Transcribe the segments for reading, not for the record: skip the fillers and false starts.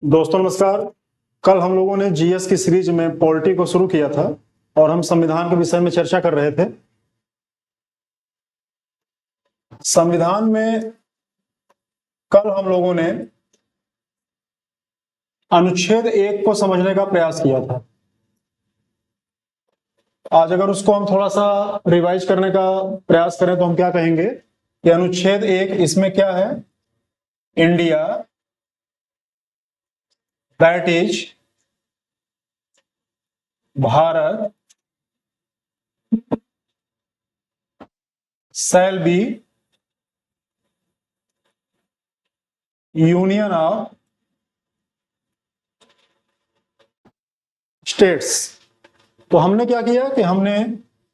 दोस्तों नमस्कार। कल हम लोगों ने जीएस की सीरीज में पॉलिटी को शुरू किया था और हम संविधान के विषय में चर्चा कर रहे थे। संविधान में कल हम लोगों ने अनुच्छेद 1 को समझने का प्रयास किया था। आज अगर उसको हम थोड़ा सा रिवाइज करने का प्रयास करें तो हम क्या कहेंगे कि अनुच्छेद 1 इसमें क्या है, India that is Bharat shall be union of states. तो हमने क्या किया कि हमने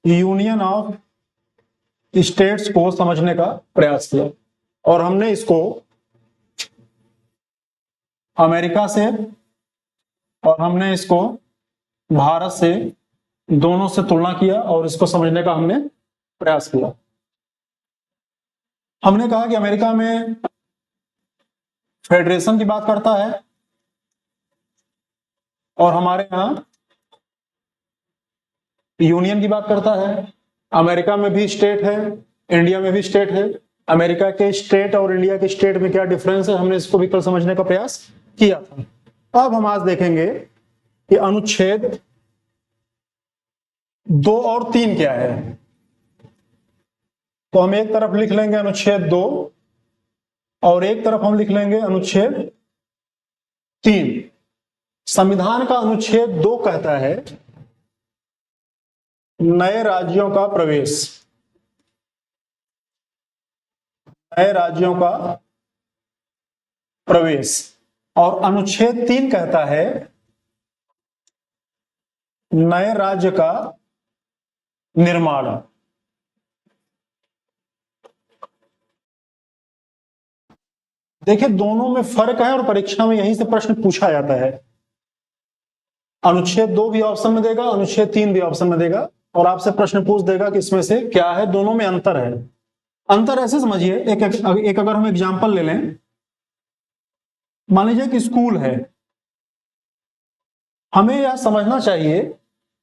यूनियन ऑफ स्टेट्स को समझने का प्रयास किया और हमने इसको अमेरिका से और हमने इसको भारत से दोनों से तुलना किया और इसको समझने का हमने प्रयास किया। हमने कहा कि अमेरिका में फेडरेशन की बात करता है और हमारे यहां यूनियन की बात करता है। अमेरिका में भी स्टेट है, इंडिया में भी स्टेट है। अमेरिका के स्टेट और इंडिया के स्टेट में क्या डिफरेंस है, हमने इसको भी कल समझने का प्रयास किया था। अब हम आज देखेंगे कि अनुच्छेद 2 और 3 क्या है। तो हम एक तरफ लिख लेंगे अनुच्छेद 2 और एक तरफ हम लिख लेंगे अनुच्छेद 3। संविधान का अनुच्छेद 2 कहता है नए राज्यों का प्रवेश, नए राज्यों का प्रवेश। और अनुच्छेद 3 कहता है नए राज्य का निर्माण। देखिए दोनों में फर्क है और परीक्षा में यहीं से प्रश्न पूछा जाता है। अनुच्छेद 2 भी ऑप्शन में देगा, अनुच्छेद 3 भी ऑप्शन में देगा और आपसे प्रश्न पूछ देगा कि इसमें से क्या है, दोनों में अंतर है। अंतर ऐसे समझिए, एक अगर हम एग्जांपल ले लें, मान लीजिए कि स्कूल है। हमें यह समझना चाहिए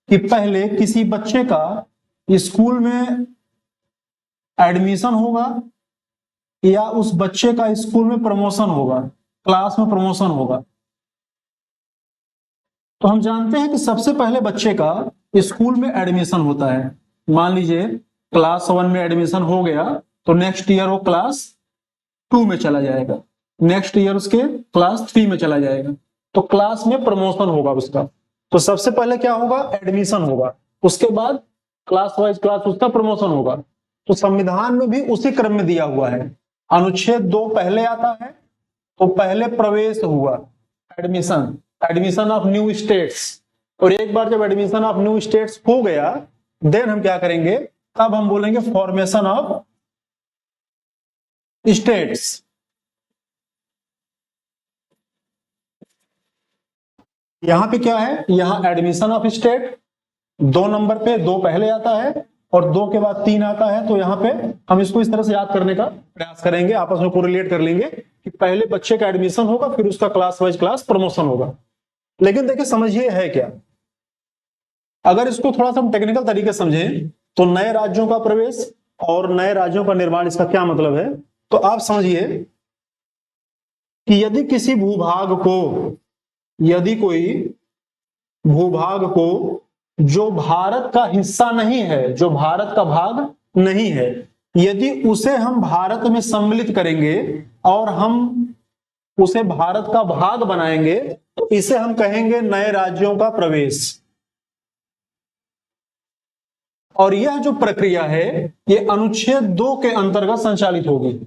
कि पहले किसी बच्चे का स्कूल में एडमिशन होगा या उस बच्चे का स्कूल में प्रमोशन होगा, क्लास में प्रमोशन होगा। तो हम जानते हैं कि सबसे पहले बच्चे का स्कूल में एडमिशन होता है। मान लीजिए क्लास 1 में एडमिशन हो गया तो नेक्स्ट ईयर वो क्लास 2 में चला जाएगा, नेक्स्ट ईयर उसके क्लास 3 में चला जाएगा। तो क्लास में प्रमोशन होगा उसका। तो सबसे पहले क्या होगा, एडमिशन होगा, उसके बाद क्लास वाइज क्लास उसका प्रमोशन होगा। तो संविधान में भी उसी क्रम में दिया हुआ है। अनुच्छेद 2 पहले आता है तो पहले प्रवेश हुआ, admission, admission of new states. और एक बार जब एडमिशन ऑफ न्यू स्टेट्स हो गया देन हम क्या करेंगे, तब हम बोलेंगे फॉर्मेशन ऑफ स्टेट्स। यहां पे क्या है, यहां एडमिशन ऑफ स्टेट 2 नंबर पे, 2 पहले आता है और 2 के बाद 3 आता है। तो यहां पे हम इसको इस तरह से याद करने का प्रयास करेंगे, आपस में कोरिलेट कर लेंगे कि पहले बच्चे का एडमिशन होगा फिर उसका क्लास वाइज क्लास प्रमोशन होगा। लेकिन देखिए समझिए है क्या, अगर इसको थोड़ा सा हम टेक्निकल तरीके से समझें तो नए राज्यों का प्रवेश और नए राज्यों का निर्माण, इसका क्या मतलब है। तो आप समझिए कि यदि किसी भूभाग को, यदि कोई भूभाग को जो भारत का हिस्सा नहीं है, जो भारत का भाग नहीं है, यदि उसे हम भारत में सम्मिलित करेंगे और हम उसे भारत का भाग बनाएंगे तो इसे हम कहेंगे नए राज्यों का प्रवेश। और यह जो प्रक्रिया है ये अनुच्छेद 2 के अंतर्गत संचालित होगी।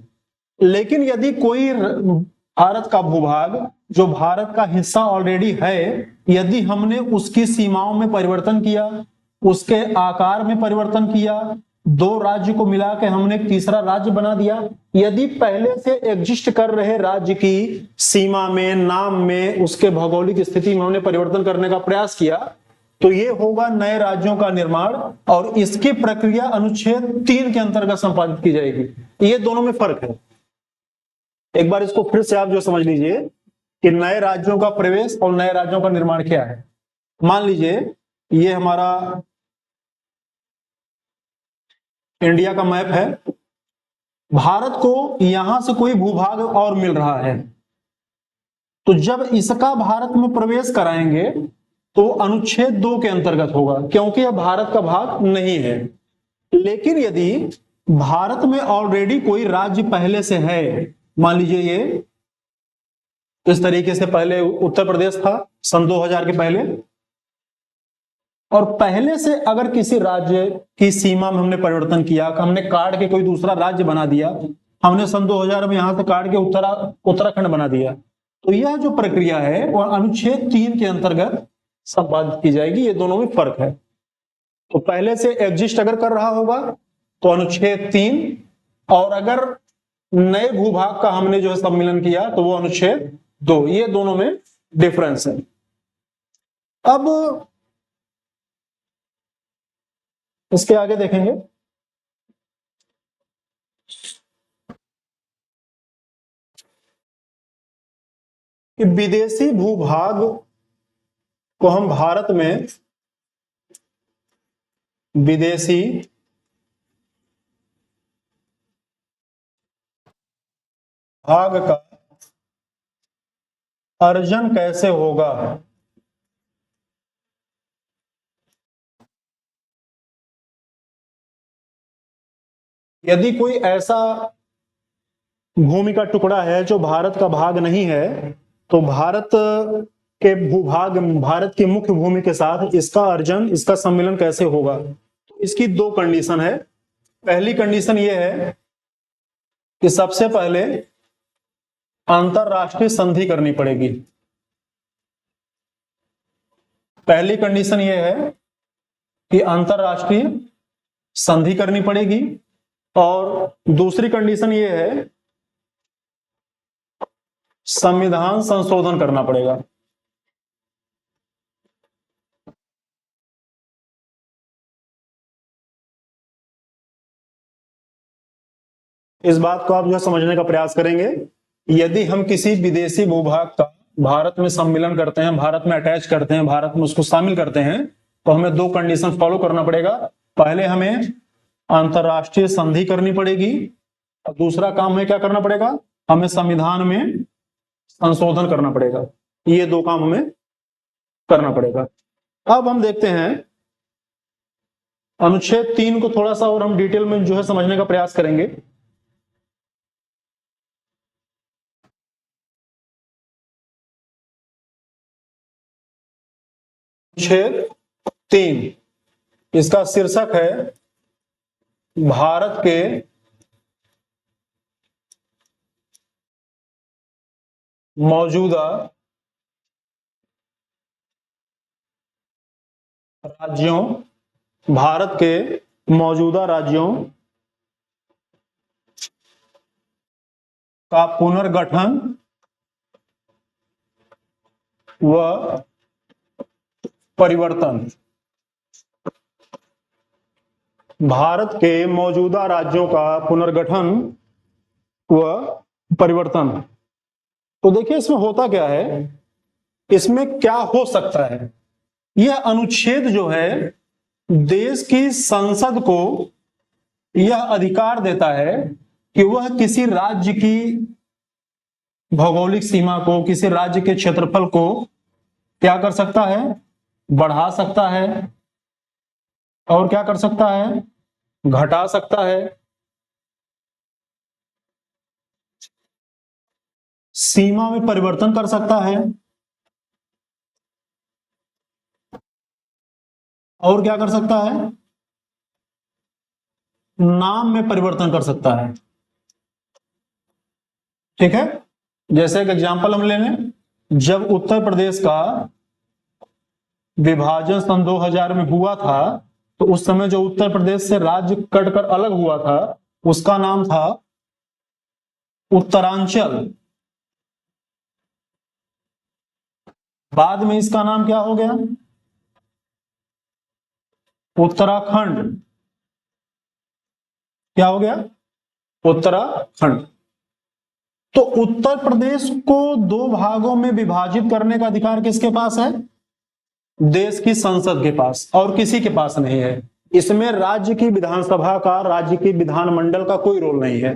लेकिन यदि कोई भारत का भूभाग जो भारत का हिस्सा ऑलरेडी है, यदि हमने उसकी सीमाओं में परिवर्तन किया, उसके आकार में परिवर्तन किया, 2 राज्य को मिला के हमने एक तीसरा राज्य बना दिया, यदि पहले से एग्जिस्ट कर रहे राज्य की सीमा में, नाम में, उसके भौगोलिक स्थिति में हमने परिवर्तन करने का प्रयास किया तो ये होगा नए राज्यों का निर्माण और इसकी प्रक्रिया अनुच्छेद 3 के अंतर्गत संपादित की जाएगी। ये दोनों में फर्क है। एक बार इसको फिर से आप जो समझ लीजिए कि नए राज्यों का प्रवेश और नए राज्यों का निर्माण क्या है। मान लीजिए ये हमारा इंडिया का मैप है, भारत को यहां से कोई भूभाग और मिल रहा है, तो जब इसका भारत में प्रवेश कराएंगे तो अनुच्छेद 2 के अंतर्गत होगा, क्योंकि यह भारत का भाग नहीं है। लेकिन यदि भारत में ऑलरेडी कोई राज्य पहले से है, मान लीजिए ये इस तरीके से पहले उत्तर प्रदेश था सन 2000 के पहले, और पहले से अगर किसी राज्य की सीमा में हमने परिवर्तन किया, हमने काट के कोई दूसरा राज्य बना दिया, हमने सन 2000 में यहां से काट के उत्तराखंड बना दिया, तो यह जो प्रक्रिया है वह अनुच्छेद 3 के अंतर्गत संपादित की जाएगी। ये दोनों में फर्क है। तो पहले से एग्जिस्ट अगर कर रहा होगा तो अनुच्छेद 3, और अगर नए भूभाग का हमने जो है सम्मिलन किया तो वो अनुच्छेद 2। ये दोनों में डिफरेंस है। अब इसके आगे देखेंगे कि विदेशी भूभाग को हम भारत में विदेशी भाग का अर्जन कैसे होगा। यदि कोई ऐसा भूमि का टुकड़ा है जो भारत का भाग नहीं है, तो भारत के भूभाग, भारत की मुख्य भूमि के साथ इसका अर्जन, इसका सम्मिलन कैसे होगा। तो इसकी 2 कंडीशन है। पहली कंडीशन यह है कि सबसे पहले अंतरराष्ट्रीय संधि करनी पड़ेगी। पहली कंडीशन यह है कि अंतरराष्ट्रीय संधि करनी पड़ेगी, और दूसरी कंडीशन यह है संविधान संशोधन करना पड़ेगा। इस बात को आप जो समझने का प्रयास करेंगे। यदि हम किसी विदेशी भूभाग का भारत में सम्मिलन करते हैं, भारत में अटैच करते हैं, भारत में उसको शामिल करते हैं, तो हमें 2 कंडीशन फॉलो करना पड़ेगा। पहले हमें अंतरराष्ट्रीय संधि करनी पड़ेगी, और दूसरा काम हमें क्या करना पड़ेगा, हमें संविधान में संशोधन करना पड़ेगा। ये 2 काम हमें करना पड़ेगा। अब हम देखते हैं अनुच्छेद 3 को थोड़ा सा और हम डिटेल में जो है समझने का प्रयास करेंगे। अनुच्छेद 3 इसका शीर्षक है भारत के मौजूदा राज्यों, भारत के मौजूदा राज्यों का पुनर्गठन व परिवर्तन। भारत के मौजूदा राज्यों का पुनर्गठन व परिवर्तन। तो देखिए इसमें होता क्या है, इसमें क्या हो सकता है। यह अनुच्छेद जो है देश की संसद को यह अधिकार देता है कि वह किसी राज्य की भौगोलिक सीमा को, किसी राज्य के क्षेत्रफल को क्या कर सकता है, बढ़ा सकता है, और क्या कर सकता है, घटा सकता है। सीमा में परिवर्तन कर सकता है, और क्या कर सकता है, नाम में परिवर्तन कर सकता है। ठीक है, जैसे एक एग्जांपल हम ले लें, जब उत्तर प्रदेश का विभाजन सन 2000 में हुआ था, तो उस समय जो उत्तर प्रदेश से राज्य कटकर अलग हुआ था उसका नाम था उत्तरांचल। बाद में इसका नाम क्या हो गया, उत्तराखंड। क्या हो गया, उत्तराखंड। तो उत्तर प्रदेश को दो भागों में विभाजित करने का अधिकार किसके पास है? देश की संसद के पास, और किसी के पास नहीं है। इसमें राज्य की विधानसभा का, राज्य की विधानमंडल का कोई रोल नहीं है।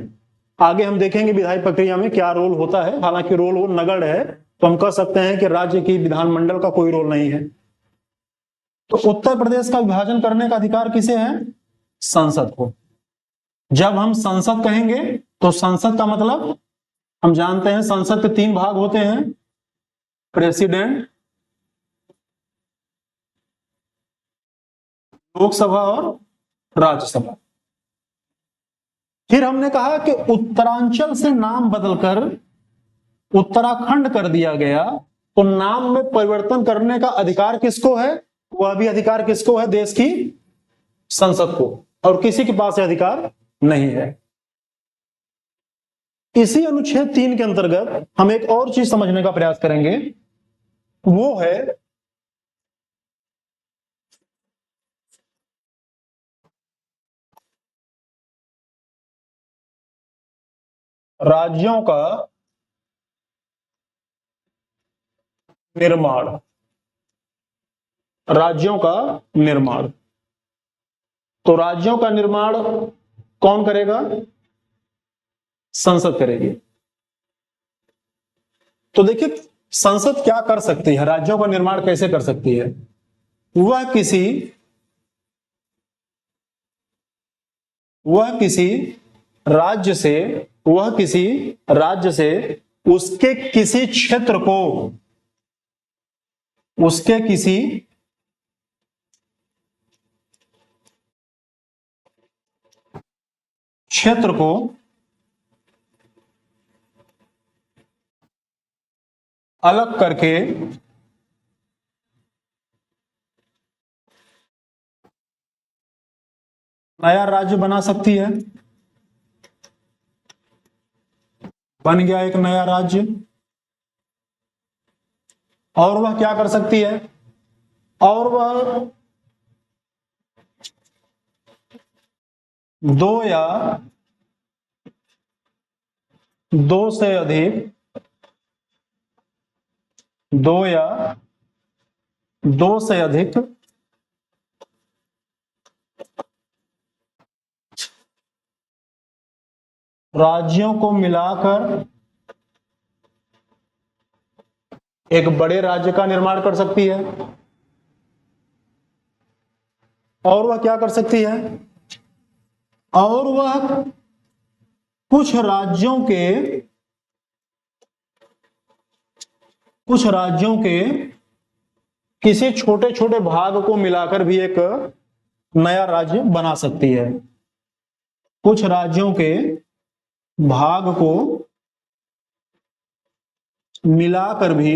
आगे हम देखेंगे विधायी प्रक्रिया में क्या रोल होता है, हालांकि रोल वो नगण्य है, तो हम कह सकते हैं कि राज्य की विधानमंडल का कोई रोल नहीं है। तो उत्तर प्रदेश का विभाजन करने का अधिकार किसे है? संसद को। जब हम संसद कहेंगे तो संसद का मतलब हम जानते हैं, संसद के तीन भाग होते हैं, प्रेसिडेंट, लोकसभा और राज्यसभा। फिर हमने कहा कि उत्तरांचल से नाम बदलकर उत्तराखंड कर दिया गया, तो नाम में परिवर्तन करने का अधिकार किसको है? वह भी अधिकार किसको है? देश की संसद को, और किसी के पास अधिकार नहीं है। इसी अनुच्छेद 3 के अंतर्गत हम एक और चीज समझने का प्रयास करेंगे, वो है राज्यों का निर्माण। राज्यों का निर्माण, तो राज्यों का निर्माण कौन करेगा? संसद करेगी। तो देखिए संसद क्या कर सकती है, राज्यों का निर्माण कैसे कर सकती है? वह किसी राज्य से उसके किसी क्षेत्र को, उसके किसी क्षेत्र को अलग करके नया राज्य बना सकती है। बन गया एक नया राज्य। और वह क्या कर सकती है? और वह दो या दो से अधिक राज्यों को मिलाकर एक बड़े राज्य का निर्माण कर सकती है। और वह क्या कर सकती है? और वह कुछ राज्यों के किसी छोटे छोटे भाग को मिलाकर भी एक नया राज्य बना सकती है। कुछ राज्यों के भाग को मिलाकर भी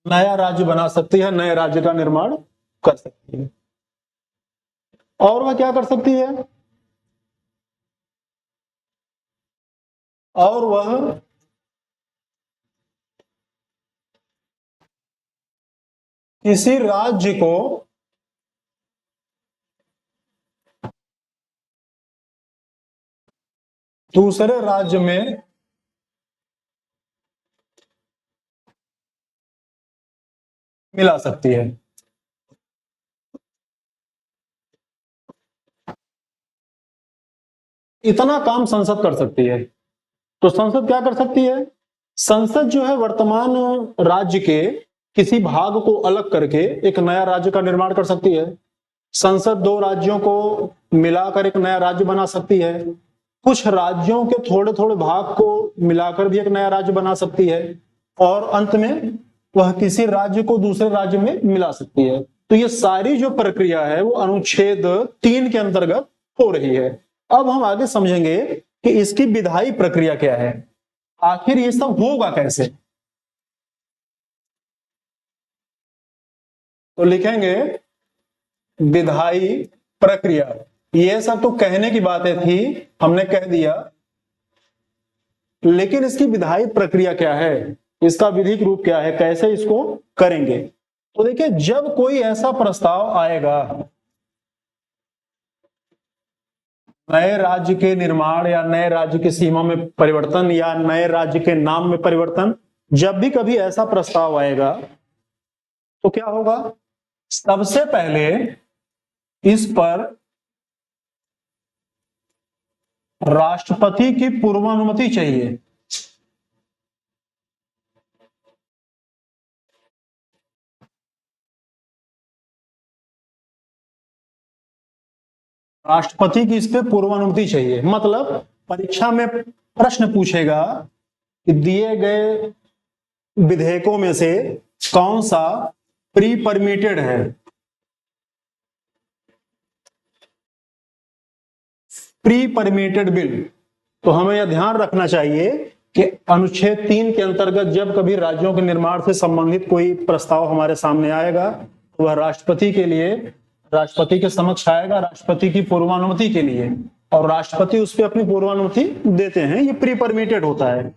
नया राज्य बना सकती है, नए राज्य का निर्माण कर सकती है। और वह क्या कर सकती है? और वह किसी राज्य को दूसरे राज्य में मिला सकती है। इतना काम संसद कर सकती है। तो संसद क्या कर सकती है? संसद जो है वर्तमान राज्य के किसी भाग को अलग करके एक नया राज्य का निर्माण कर सकती है। संसद दो राज्यों को मिलाकर एक नया राज्य बना सकती है। कुछ राज्यों के थोड़े थोड़े भाग को मिलाकर भी एक नया राज्य बना सकती है। और अंत में वह किसी राज्य को दूसरे राज्य में मिला सकती है। तो ये सारी जो प्रक्रिया है वो अनुच्छेद 3 के अंतर्गत हो रही है। अब हम आगे समझेंगे कि इसकी विधायी प्रक्रिया क्या है, आखिर ये सब होगा कैसे। तो लिखेंगे विधायी प्रक्रिया। ये सब तो कहने की बातें थी, हमने कह दिया, लेकिन इसकी विधायी प्रक्रिया क्या है, इसका विधिक रूप क्या है, कैसे इसको करेंगे। तो देखिए जब कोई ऐसा प्रस्ताव आएगा नए राज्य के निर्माण या नए राज्य की सीमा में परिवर्तन या नए राज्य के नाम में परिवर्तन, जब भी कभी ऐसा प्रस्ताव आएगा तो क्या होगा, सबसे पहले इस पर राष्ट्रपति की पूर्वानुमति चाहिए। राष्ट्रपति की इस पे पूर्वानुमति चाहिए, मतलब परीक्षा में प्रश्न पूछेगा कि दिए गए विधेयकों में से कौन सा प्री परमिटेड है। प्री परमिटेड बिल, तो हमें यह ध्यान रखना चाहिए कि अनुच्छेद 3 के अंतर्गत जब कभी राज्यों के निर्माण से संबंधित कोई प्रस्ताव हमारे सामने आएगा तो वह राष्ट्रपति के लिए, राष्ट्रपति के समक्ष आएगा, राष्ट्रपति की पूर्वानुमति के लिए, और राष्ट्रपति उस पर अपनी पूर्वानुमति देते हैं। ये प्री परमिटेड होता है।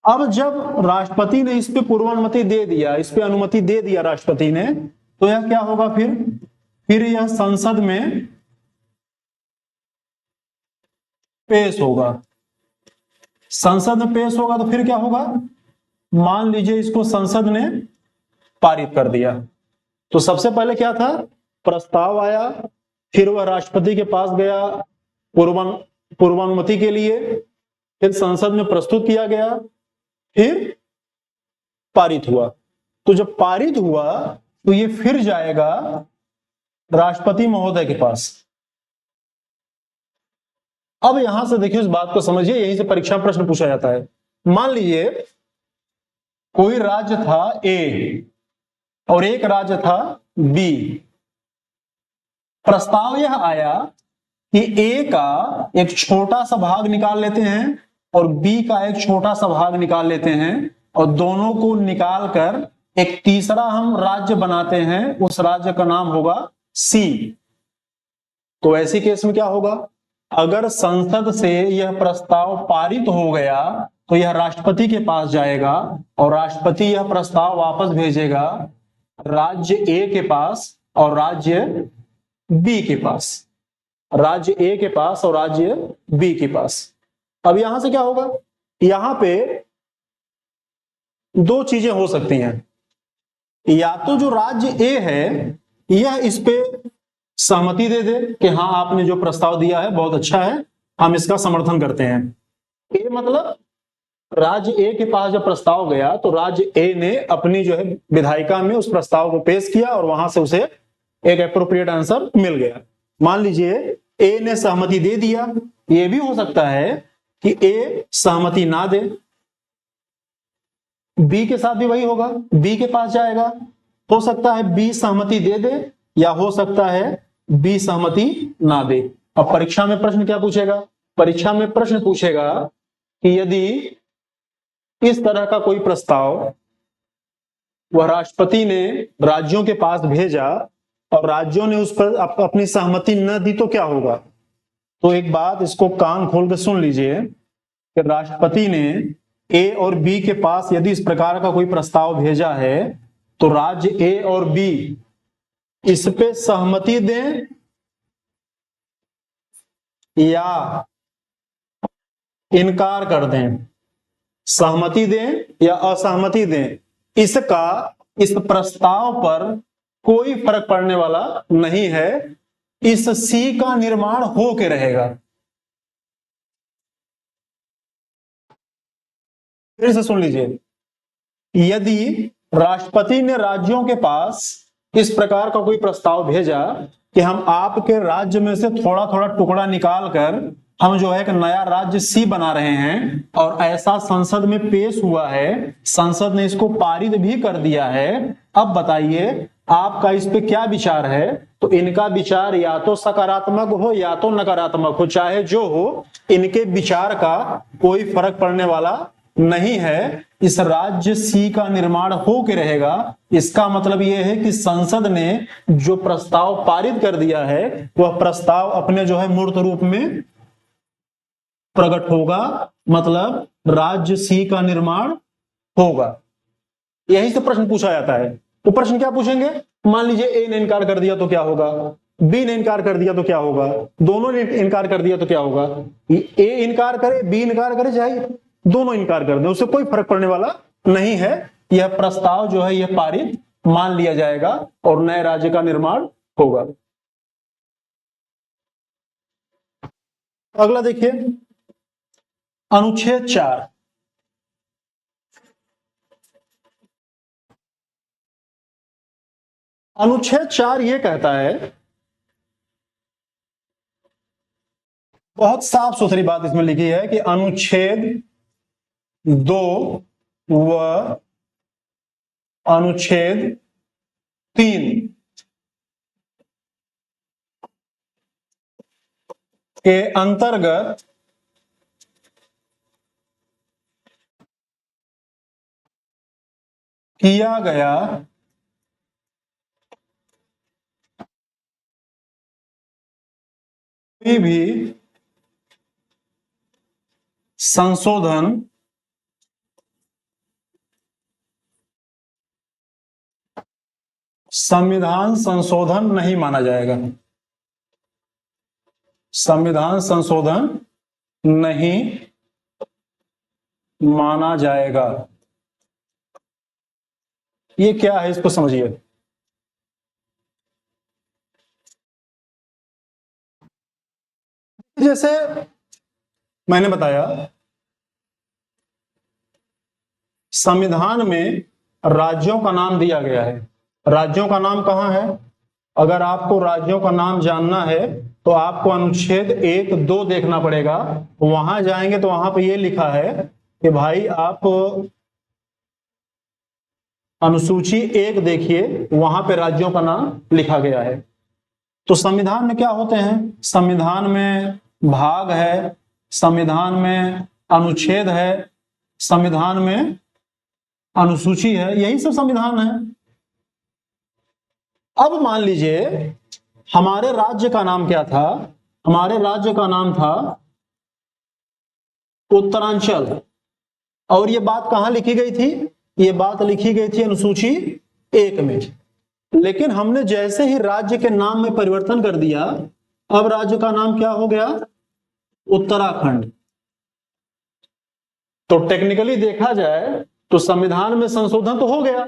अब जब राष्ट्रपति ने इस पे पूर्वानुमति दे दिया, इस पे अनुमति दे दिया राष्ट्रपति ने, तो यह क्या होगा, फिर यह संसद में पेश होगा। संसद में पेश होगा तो फिर क्या होगा, मान लीजिए इसको संसद ने पारित कर दिया, तो सबसे पहले क्या था, प्रस्ताव आया, फिर वह राष्ट्रपति के पास गया पूर्वानुमति के लिए, फिर संसद में प्रस्तुत किया गया, फिर पारित हुआ। तो जब पारित हुआ तो ये फिर जाएगा राष्ट्रपति महोदय के पास। अब यहां से देखिए, इस बात को समझिए, यहीं से परीक्षा में प्रश्न पूछा जाता है। मान लीजिए कोई राज्य था ए और एक राज्य था बी। प्रस्ताव यह आया कि ए का एक छोटा सा भाग निकाल लेते हैं और बी का एक छोटा सा भाग निकाल लेते हैं और दोनों को निकाल कर एक तीसरा हम राज्य बनाते हैं, उस राज्य का नाम होगा सी। तो ऐसी केस में क्या होगा, अगर संसद से यह प्रस्ताव पारित हो गया तो यह राष्ट्रपति के पास जाएगा और राष्ट्रपति यह प्रस्ताव वापस भेजेगा राज्य ए के पास और राज्य बी के पास, राज्य ए के पास और राज्य बी के पास। अब यहां से क्या होगा, यहां पे दो चीजें हो सकती हैं, या तो जो राज्य ए है यह इस पे सहमति दे दे कि हाँ आपने जो प्रस्ताव दिया है बहुत अच्छा है, हम इसका समर्थन करते हैं। ए मतलब राज्य ए के पास जब प्रस्ताव गया तो राज्य ए ने अपनी जो है विधायिका में उस प्रस्ताव को पेश किया और वहां से उसे एक एप्रोप्रिएट आंसर मिल गया। मान लीजिए ए ने सहमति दे दिया, ये भी हो सकता है कि ए सहमति ना दे, बी के साथ भी वही होगा, बी के पास जाएगा, हो सकता है बी सहमति दे दे या हो सकता है बी सहमति ना दे। अब परीक्षा में प्रश्न क्या पूछेगा, परीक्षा में प्रश्न पूछेगा कि यदि इस तरह का कोई प्रस्ताव वह राष्ट्रपति ने राज्यों के पास भेजा और राज्यों ने उस पर अपनी सहमति न दी तो क्या होगा। तो एक बात इसको कान खोल के सुन लीजिए कि राष्ट्रपति ने ए और बी के पास यदि इस प्रकार का कोई प्रस्ताव भेजा है तो राज्य ए और बी इस पे सहमति दें या इनकार कर दें, सहमति दें या असहमति दें, इसका इस प्रस्ताव पर कोई फर्क पड़ने वाला नहीं है, इस सी का निर्माण हो के रहेगा। फिर से सुन लीजिए, यदि राष्ट्रपति ने राज्यों के पास इस प्रकार का कोई प्रस्ताव भेजा कि हम आपके राज्य में से थोड़ा थोड़ा टुकड़ा निकाल कर हम जो है एक नया राज्य सी बना रहे हैं और ऐसा संसद में पेश हुआ है, संसद ने इसको पारित भी कर दिया है, अब बताइए आपका इस पे क्या विचार है। तो इनका विचार या तो सकारात्मक हो या तो नकारात्मक हो, चाहे जो हो, इनके विचार का कोई फर्क पड़ने वाला नहीं है, इस राज्य सी का निर्माण हो के रहेगा। इसका मतलब यह है कि संसद ने जो प्रस्ताव पारित कर दिया है वह प्रस्ताव अपने जो है मूर्त रूप में प्रकट होगा, मतलब राज्य सी का निर्माण होगा। यही से प्रश्न पूछा जाता है। तो प्रश्न क्या पूछेंगे, मान लीजिए ए ने इनकार कर दिया तो क्या होगा, बी ने इनकार कर दिया तो क्या होगा, दोनों ने इनकार कर दिया तो क्या होगा, ए इनकार करे बी इनकार करे चाहे दोनों इनकार कर दे, उससे कोई फर्क पड़ने वाला नहीं है। यह प्रस्ताव जो है यह पारित मान लिया जाएगा और नए राज्य का निर्माण होगा। अगला देखिए अनुच्छेद 4। अनुच्छेद 4 यह कहता है, बहुत साफ सुथरी बात इसमें लिखी है कि अनुच्छेद 2 व अनुच्छेद 3 के अंतर्गत किया गया कोई भी संशोधन संविधान संशोधन नहीं माना जाएगा। संविधान संशोधन नहीं माना जाएगा। ये क्या है, इसको समझिए। जैसे मैंने बताया, संविधान में राज्यों का नाम दिया गया है। राज्यों का नाम कहां है? अगर आपको राज्यों का नाम जानना है तो आपको अनुच्छेद 1, 2 देखना पड़ेगा। वहां जाएंगे तो वहां पे ये लिखा है कि भाई आप अनुसूची 1 देखिए, वहां पे राज्यों का नाम लिखा गया है। तो संविधान में क्या होते हैं? संविधान में भाग है, संविधान में अनुच्छेद है, संविधान में अनुसूची है, यही सब संविधान है। अब मान लीजिए हमारे राज्य का नाम क्या था? हमारे राज्य का नाम था उत्तरांचल। और ये बात कहां लिखी गई थी? ये बात लिखी गई थी अनुसूची 1 में। लेकिन हमने जैसे ही राज्य के नाम में परिवर्तन कर दिया, अब राज्य का नाम क्या हो गया? उत्तराखंड। तो टेक्निकली देखा जाए तो संविधान में संशोधन तो हो गया।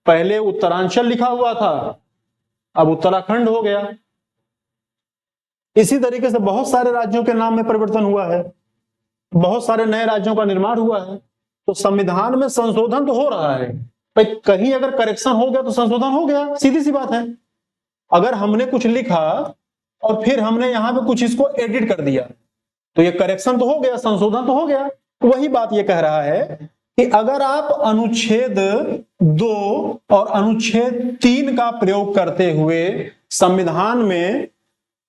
पहले उत्तरांचल लिखा हुआ था, अब उत्तराखंड हो गया। इसी तरीके से बहुत सारे राज्यों के नाम में परिवर्तन हुआ है, बहुत सारे नए राज्यों का निर्माण हुआ है। तो संविधान में संशोधन तो हो रहा है, भाई कहीं अगर करेक्शन हो गया तो संशोधन हो गया, सीधी सी बात है। अगर हमने कुछ लिखा और फिर हमने यहां पे कुछ इसको एडिट कर दिया तो ये करेक्शन तो हो गया, संशोधन तो हो गया। तो वही बात ये कह रहा है कि अगर आप अनुच्छेद 2 और अनुच्छेद 3 का प्रयोग करते हुए संविधान में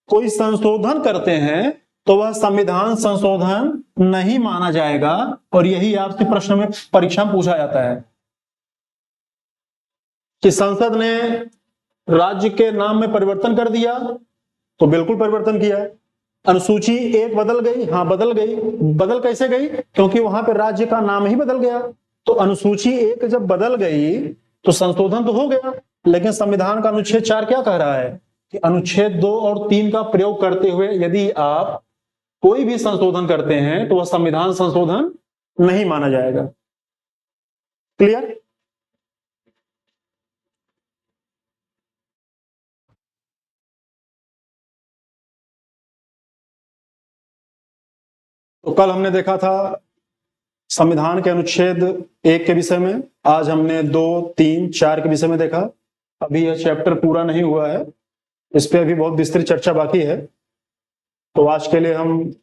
कोई संशोधन करते हैं तो वह संविधान संशोधन नहीं माना जाएगा। और यही आपसे प्रश्न में परीक्षा में पूछा जाता है कि संसद ने राज्य के नाम में परिवर्तन कर दिया, तो बिल्कुल परिवर्तन किया है। अनुसूची 1 बदल गई, हाँ बदल गई। बदल कैसे गई? क्योंकि वहां पे राज्य का नाम ही बदल गया। तो अनुसूची 1 जब बदल गई तो संशोधन तो हो गया। लेकिन संविधान का अनुच्छेद 4 क्या कह रहा है कि अनुच्छेद 2 और 3 का प्रयोग करते हुए यदि आप कोई भी संशोधन करते हैं तो वह संविधान संशोधन नहीं माना जाएगा। क्लियर? तो कल हमने देखा था संविधान के अनुच्छेद 1 के विषय में, आज हमने 2, 3, 4 के विषय में देखा। अभी यह चैप्टर पूरा नहीं हुआ है, इस पे अभी बहुत विस्तृत चर्चा बाकी है। तो आज के लिए हम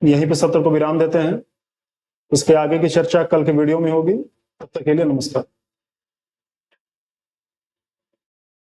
यहीं पे सत्र को विराम देते हैं। इसके आगे की चर्चा कल के वीडियो में होगी। तब तक के लिए नमस्कार।